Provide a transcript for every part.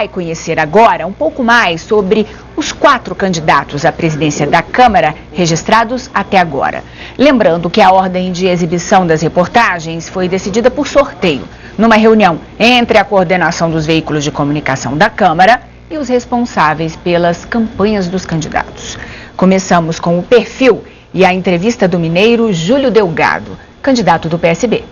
Vai conhecer agora um pouco mais sobre os 4 candidatos à presidência da Câmara registrados até agora. Lembrando que a ordem de exibição das reportagens foi decidida por sorteio, numa reunião entre a coordenação dos veículos de comunicação da Câmara e os responsáveis pelas campanhas dos candidatos. Começamos com o perfil e a entrevista do mineiro Júlio Delgado, candidato do PSB.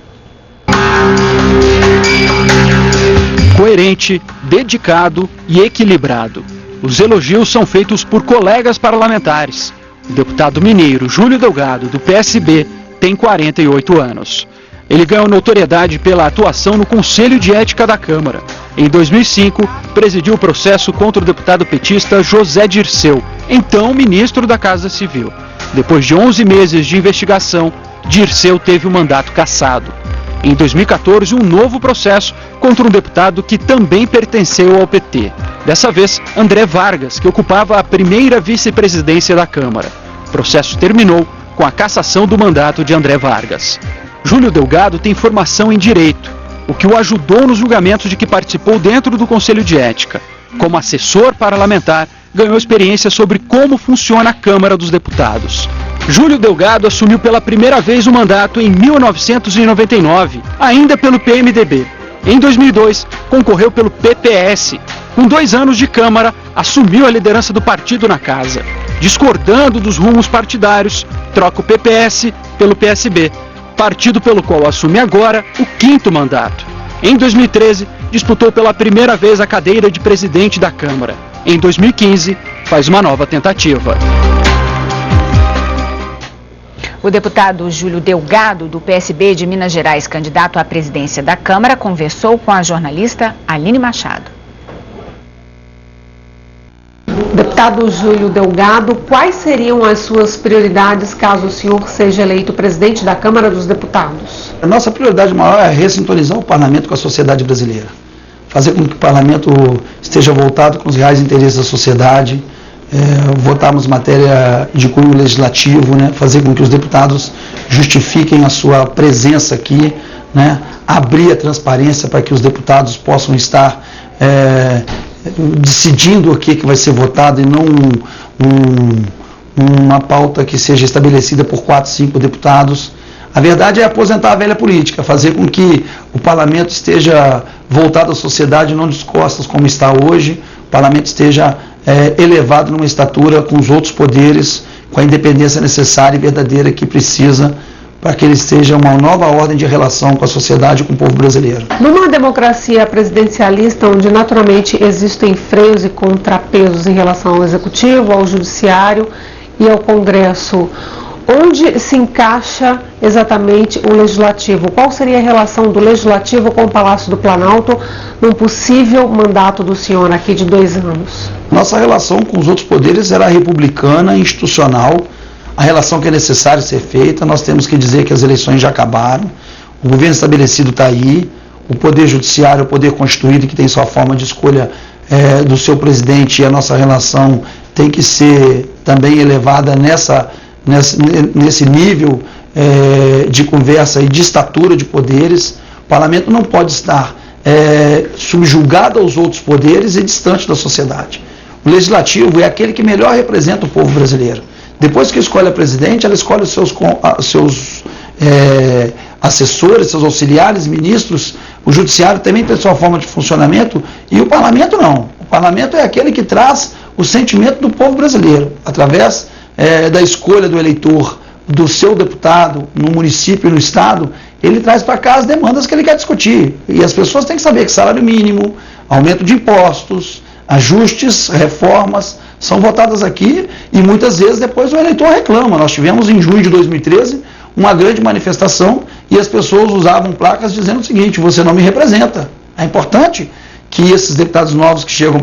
Coerente, dedicado e equilibrado. Os elogios são feitos por colegas parlamentares. O deputado mineiro Júlio Delgado, do PSB, tem 48 anos. Ele ganhou notoriedade pela atuação no Conselho de Ética da Câmara. Em 2005, presidiu o processo contra o deputado petista José Dirceu, então ministro da Casa Civil. Depois de 11 meses de investigação, Dirceu teve o mandato cassado. Em 2014, um novo processo contra um deputado que também pertenceu ao PT. Dessa vez, André Vargas, que ocupava a primeira vice-presidência da Câmara. O processo terminou com a cassação do mandato de André Vargas. Júlio Delgado tem formação em Direito, o que o ajudou nos julgamentos de que participou dentro do Conselho de Ética. Como assessor parlamentar, ganhou experiência sobre como funciona a Câmara dos Deputados. Júlio Delgado assumiu pela primeira vez o mandato em 1999, ainda pelo PMDB. Em 2002, concorreu pelo PPS. Com 2 anos de Câmara, assumiu a liderança do partido na casa. Discordando dos rumos partidários, troca o PPS pelo PSB, partido pelo qual assume agora o 5º mandato. Em 2013, disputou pela primeira vez a cadeira de presidente da Câmara. Em 2015, faz uma nova tentativa. O deputado Júlio Delgado, do PSB de Minas Gerais, candidato à presidência da Câmara, conversou com a jornalista Aline Machado. Deputado Júlio Delgado, quais seriam as suas prioridades caso o senhor seja eleito presidente da Câmara dos Deputados? A nossa prioridade maior é ressintonizar o parlamento com a sociedade brasileira. Fazer com que o parlamento esteja voltado com os reais interesses da sociedade, votarmos matéria de cunho legislativo, né, fazer com que os deputados justifiquem a sua presença aqui, né, abrir a transparência para que os deputados possam estar decidindo o que vai ser votado e não uma pauta que seja estabelecida por 4, 5 deputados. A verdade é aposentar a velha política, fazer com que o parlamento esteja voltado à sociedade, não de costas como está hoje, o parlamento esteja elevado numa estatura com os outros poderes, com a independência necessária e verdadeira que precisa para que ele esteja uma nova ordem de relação com a sociedade e com o povo brasileiro. Numa democracia presidencialista, onde naturalmente existem freios e contrapesos em relação ao Executivo, ao Judiciário e ao Congresso, onde se encaixa exatamente o Legislativo? Qual seria a relação do Legislativo com o Palácio do Planalto num possível mandato do senhor aqui de 2 anos? Nossa relação com os outros poderes era republicana, institucional, a relação que é necessária ser feita. Nós temos que dizer que as eleições já acabaram, o governo estabelecido está aí, o poder judiciário, o poder constituído, que tem sua forma de escolha do seu presidente, e a nossa relação tem que ser também elevada nesse nível de conversa e de estatura de poderes. O parlamento não pode estar subjugado aos outros poderes e distante da sociedade. O legislativo é aquele que melhor representa o povo brasileiro. Depois que escolhe a presidente, ela escolhe os seus assessores, seus auxiliares, ministros. O judiciário também tem sua forma de funcionamento e o parlamento não. O parlamento é aquele que traz o sentimento do povo brasileiro, através da escolha do eleitor, do seu deputado, no município e no estado. Ele traz para cá as demandas que ele quer discutir. E as pessoas têm que saber que salário mínimo, aumento de impostos, ajustes, reformas, são votadas aqui e muitas vezes depois o eleitor reclama. Nós tivemos em junho de 2013 uma grande manifestação e as pessoas usavam placas dizendo o seguinte: você não me representa. É importante que esses deputados novos que chegam,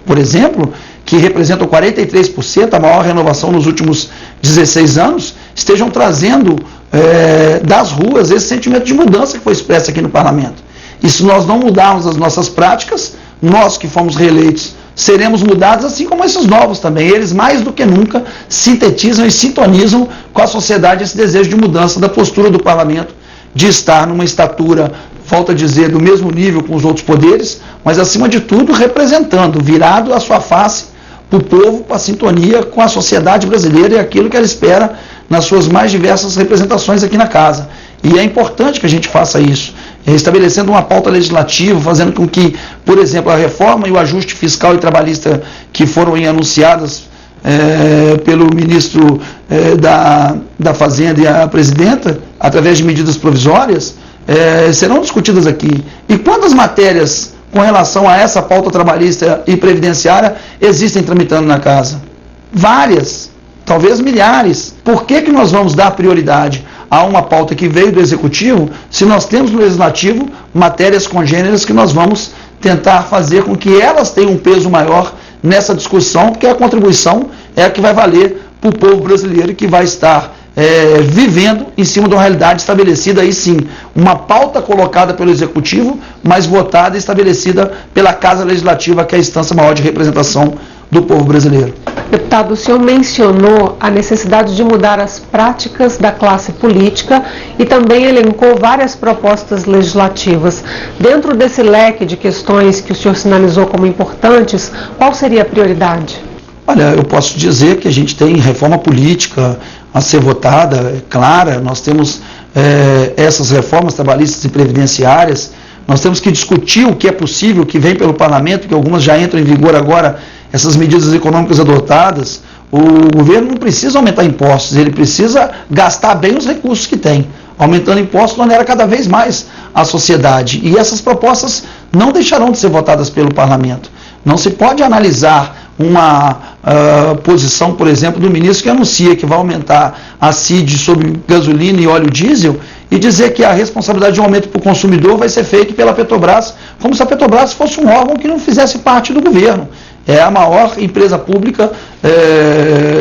por exemplo, que representam 43%, a maior renovação nos últimos 16 anos, estejam trazendo das ruas esse sentimento de mudança que foi expresso aqui no parlamento. E se nós não mudarmos as nossas práticas, nós que fomos reeleitos seremos mudados, assim como esses novos também. Eles, mais do que nunca, sintetizam e sintonizam com a sociedade esse desejo de mudança da postura do parlamento, de estar numa estatura volto a dizer, do mesmo nível com os outros poderes, mas acima de tudo representando, virado a sua face para o povo, para a sintonia com a sociedade brasileira e aquilo que ela espera nas suas mais diversas representações aqui na casa. E é importante que a gente faça isso, estabelecendo uma pauta legislativa, fazendo com que, por exemplo, a reforma e o ajuste fiscal e trabalhista que foram anunciadas pelo ministro da Fazenda e a presidenta, através de medidas provisórias, serão discutidas aqui. E quantas matérias com relação a essa pauta trabalhista e previdenciária existem tramitando na casa? Várias, talvez milhares. Por que nós vamos dar prioridade a uma pauta que veio do Executivo, se nós temos no Legislativo matérias congêneres que nós vamos tentar fazer com que elas tenham um peso maior nessa discussão, porque a contribuição é a que vai valer para o povo brasileiro, que vai estar vivendo em cima de uma realidade estabelecida, aí sim, uma pauta colocada pelo Executivo, mas votada e estabelecida pela Casa Legislativa, que é a instância maior de representação do povo brasileiro. Deputado, o senhor mencionou a necessidade de mudar as práticas da classe política e também elencou várias propostas legislativas. Dentro desse leque de questões que o senhor sinalizou como importantes, qual seria a prioridade? Olha, eu posso dizer que a gente tem reforma política a ser votada, é clara, nós temos essas reformas trabalhistas e previdenciárias, nós temos que discutir o que é possível, o que vem pelo parlamento, que algumas já entram em vigor agora, essas medidas econômicas adotadas. O governo não precisa aumentar impostos, ele precisa gastar bem os recursos que tem. Aumentando impostos onera cada vez mais a sociedade. E essas propostas não deixarão de ser votadas pelo parlamento. Não se pode analisar uma posição, por exemplo, do ministro que anuncia que vai aumentar a CID sobre gasolina e óleo diesel e dizer que a responsabilidade de um aumento para o consumidor vai ser feita pela Petrobras, como se a Petrobras fosse um órgão que não fizesse parte do governo. É a maior empresa pública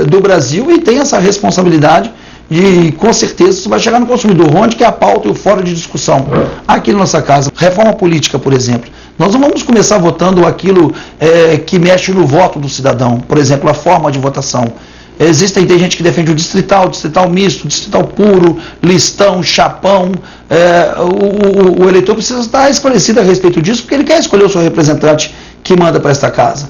do Brasil e tem essa responsabilidade e com certeza isso vai chegar no consumidor. Onde que é a pauta e o fórum de discussão? Aqui na nossa casa. Reforma política, por exemplo. Nós não vamos começar votando aquilo que mexe no voto do cidadão. Por exemplo, a forma de votação. Tem gente que defende o distrital misto, distrital puro, listão, chapão. O eleitor precisa estar esclarecido a respeito disso, porque ele quer escolher o seu representante que manda para esta casa.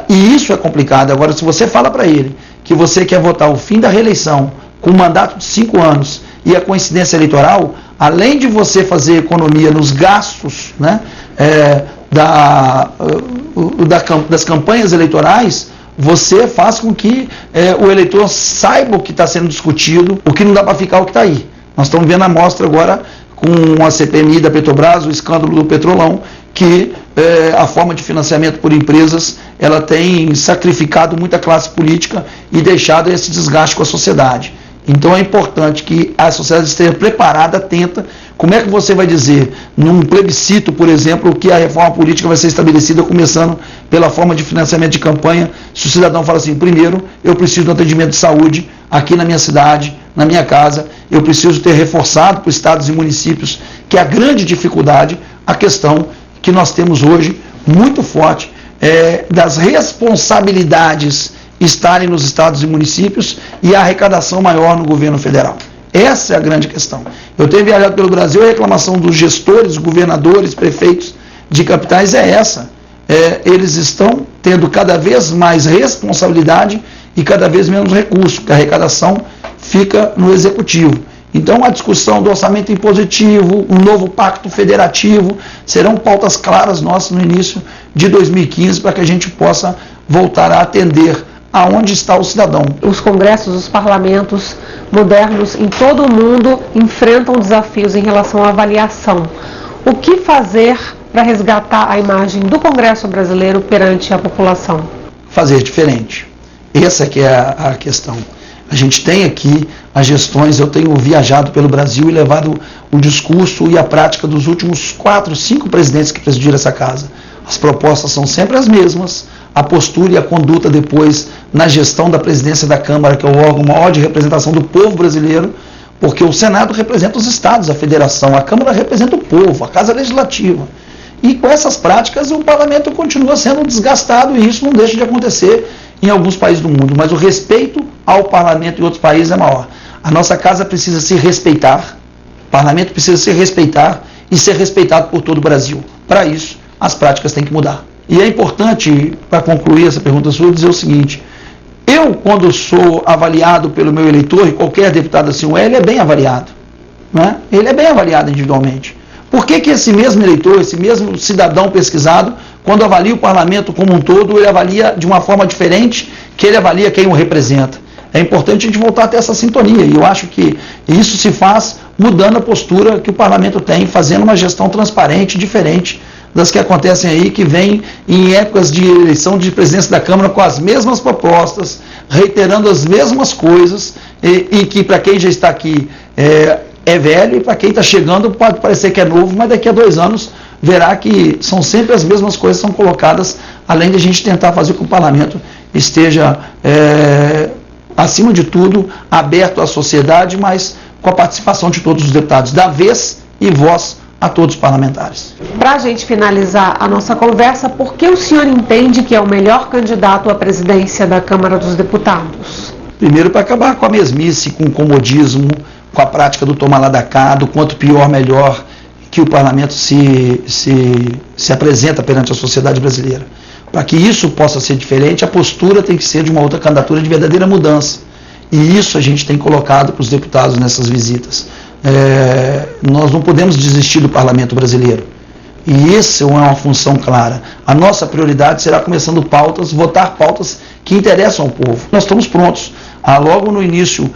E isso é complicado. Agora, se você fala para ele que você quer votar o fim da reeleição com um mandato de 5 anos e a coincidência eleitoral, além de você fazer economia nos gastos, né, das campanhas eleitorais, você faz com que o eleitor saiba o que está sendo discutido, o que não dá para ficar, o que está aí. Nós estamos vendo a mostra agora com a CPMI da Petrobras, o escândalo do Petrolão, que a forma de financiamento por empresas, ela tem sacrificado muita classe política e deixado esse desgaste com a sociedade. Então é importante que a sociedade esteja preparada, atenta. Como é que você vai dizer, num plebiscito, por exemplo, que a reforma política vai ser estabelecida começando pela forma de financiamento de campanha, se o cidadão fala assim, primeiro, eu preciso de um atendimento de saúde aqui na minha cidade, na minha casa, eu preciso ter reforçado para os estados e municípios, que é a grande dificuldade, a questão que nós temos hoje, muito forte, das responsabilidades estarem nos estados e municípios e a arrecadação maior no governo federal. Essa é a grande questão. Eu tenho viajado pelo Brasil, a reclamação dos gestores, governadores, prefeitos de capitais é essa. Eles estão tendo cada vez mais responsabilidade e cada vez menos recursos, porque a arrecadação fica no executivo. Então, a discussão do orçamento impositivo, um novo pacto federativo, serão pautas claras nossas no início de 2015 para que a gente possa voltar a atender aonde está o cidadão. Os congressos, os parlamentos modernos em todo o mundo enfrentam desafios em relação à avaliação. O que fazer para resgatar a imagem do Congresso brasileiro perante a população? Fazer diferente. Essa que é a questão. A gente tem aqui as gestões, eu tenho viajado pelo Brasil e levado o discurso e a prática dos últimos 4, 5 presidentes que presidiram essa casa. As propostas são sempre as mesmas, a postura e a conduta depois na gestão da presidência da Câmara, que é o órgão maior de representação do povo brasileiro, porque o Senado representa os estados, a federação, a Câmara representa o povo, a Casa Legislativa. E com essas práticas o parlamento continua sendo desgastado e isso não deixa de acontecer em alguns países do mundo, mas o respeito ao parlamento em outros países é maior. A nossa casa precisa se respeitar, o parlamento precisa se respeitar e ser respeitado por todo o Brasil. Para isso, as práticas têm que mudar. E é importante, para concluir essa pergunta sua, dizer o seguinte: eu, quando sou avaliado pelo meu eleitor, e qualquer deputado assim é, ele é bem avaliado. Né? Ele é bem avaliado individualmente. Por que esse mesmo eleitor, esse mesmo cidadão pesquisado, quando avalia o parlamento como um todo, ele avalia de uma forma diferente que ele avalia quem o representa? É importante a gente voltar a ter essa sintonia, e eu acho que isso se faz mudando a postura que o parlamento tem, fazendo uma gestão transparente, diferente das que acontecem aí, que vem em épocas de eleição de presidência da Câmara com as mesmas propostas, reiterando as mesmas coisas, e que para quem já está aqui é velho, e para quem está chegando pode parecer que é novo, mas daqui a 2 anos verá que são sempre as mesmas coisas que são colocadas, além de a gente tentar fazer com que o parlamento esteja, acima de tudo, aberto à sociedade, mas com a participação de todos os deputados, da vez e voz a todos os parlamentares. Para a gente finalizar a nossa conversa, por que o senhor entende que é o melhor candidato à presidência da Câmara dos Deputados? Primeiro, para acabar com a mesmice, com o comodismo, com a prática do tomar lá da cá, do quanto pior, melhor, que o parlamento se apresenta perante a sociedade brasileira. Para que isso possa ser diferente, a postura tem que ser de uma outra candidatura de verdadeira mudança. E isso a gente tem colocado para os deputados nessas visitas. Nós não podemos desistir do parlamento brasileiro. E essa é uma função clara. A nossa prioridade será, começando pautas, votar pautas que interessam ao povo. Nós estamos prontos. Logo no início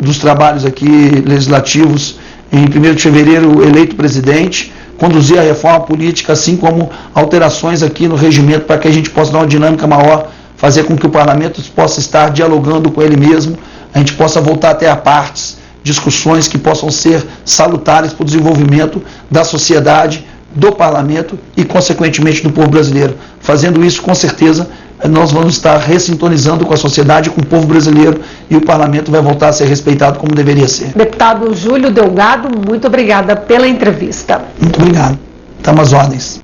dos trabalhos aqui legislativos, em 1º de fevereiro, eleito presidente, conduzir a reforma política, assim como alterações aqui no regimento, para que a gente possa dar uma dinâmica maior, fazer com que o parlamento possa estar dialogando com ele mesmo, a gente possa voltar até a partes, discussões que possam ser salutares para o desenvolvimento da sociedade, do parlamento e, consequentemente, do povo brasileiro. Fazendo isso, com certeza, nós vamos estar ressintonizando com a sociedade, com o povo brasileiro, e o parlamento vai voltar a ser respeitado como deveria ser. Deputado Júlio Delgado, muito obrigada pela entrevista. Muito obrigado. Estamos às ordens.